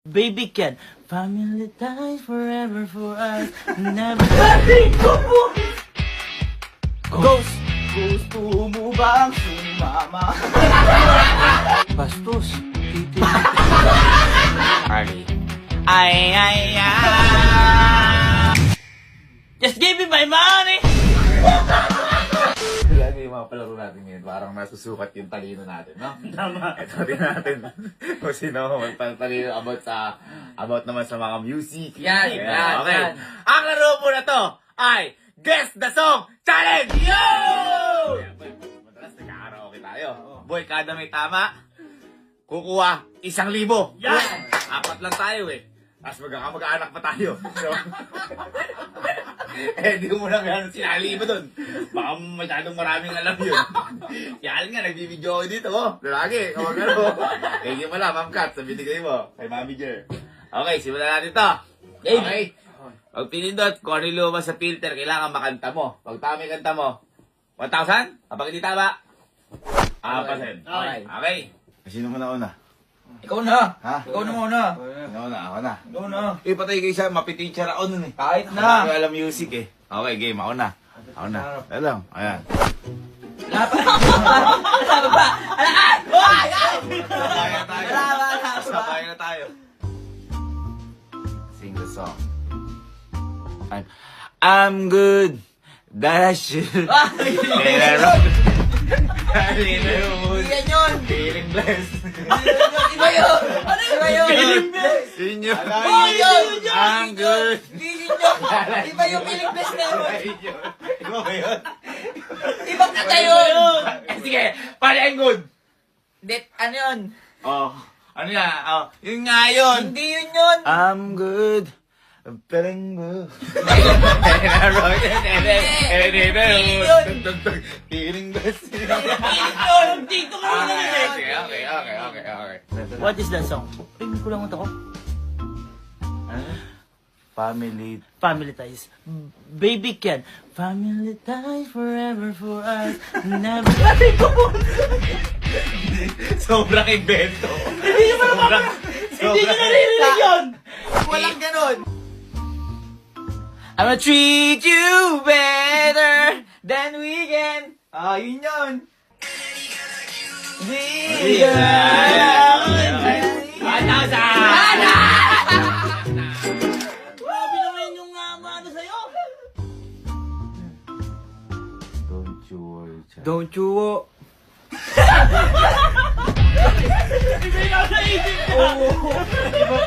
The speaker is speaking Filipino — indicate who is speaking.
Speaker 1: Baby can. Family ties forever for us. Never. Ghost!
Speaker 2: Gusto mo bang sumama?
Speaker 1: Bastos. Titi.
Speaker 2: Harley.
Speaker 1: Ay. Just give me my money!
Speaker 2: Lagi yung mga palaro natin ngayon, parang nasusukat yung talino natin, no?
Speaker 1: Tama.
Speaker 2: Ito din natin kung sino magpatalino about naman sa mga music.
Speaker 1: Yan.
Speaker 2: Okay. Ang laro po na to ay Guess the Song Challenge! Yo! Madalas nagkakaraoke tayo. Boy, kada may tama, kukuha 1,000.
Speaker 1: Yan!
Speaker 2: 4 lang tayo eh. Tapos mag-anak pa tayo. So, di mo na gano'n sinali mo dun. Baka masyadong maraming alam yun. Kaya nga, nagbibideo ako dito. Lagi, kapag ano. Thank you pala, Ma'am Kat, sa binigay mo. Kay Mami Jer. Okay, simulan natin to. Okay. Pag pinindot, kung ano yung lumabas sa filter, kailangan makanta mo. Pag tama yung kanta mo, 1,000. Kapag hindi tama, 4%.
Speaker 1: Okay.
Speaker 2: Okay.
Speaker 3: Sino mo na una?
Speaker 2: Ikaw na.
Speaker 3: Ha?
Speaker 2: Ikaw na muna.
Speaker 3: Ako na, ako na.
Speaker 2: Ikaw na.
Speaker 3: Eh, patay kayo siya, mapiteacher ako nun eh.
Speaker 2: Kahit
Speaker 3: Hindi
Speaker 2: na.
Speaker 3: ko alam music eh. Okay, game, ako na. Ako na. Alam, ayan. Sabayan tayo. Sabayan na tayo. Sing the song. I'm good. That I should.
Speaker 2: Yan yun.
Speaker 3: Feeling blessed.
Speaker 2: Iba yun. Iba yun.
Speaker 3: Yun yun.
Speaker 2: Oh, yun.
Speaker 3: I'm good.
Speaker 2: Hindi yun. Iba yung feeling blessed na yun.
Speaker 3: Iba ba yun?
Speaker 2: Ibang kata yun.
Speaker 3: Sige, pare ang good.
Speaker 2: Hindi, ano yun?
Speaker 3: Oh, ano yan? Oh, yun nga yun.
Speaker 2: Hindi yun yun.
Speaker 3: I'm good. Feeling good. Feeling blessed.
Speaker 1: Dito ka muna
Speaker 3: Okay.
Speaker 1: What is that song? Tingin ko lang ito ko.
Speaker 3: Family.
Speaker 1: Family ties. Baby can. Family ties forever for us. Never.
Speaker 3: Sobrang invento.
Speaker 1: Hindi nyo naririnig yun!
Speaker 2: Walang ganun.
Speaker 1: I'ma treat you better than we can.
Speaker 2: Ah, yun yun.
Speaker 1: Grabe naman yung ano sa'yo.
Speaker 3: Don't you worry, child.
Speaker 2: Don't you wo.
Speaker 1: Iba yung nasa isip ko.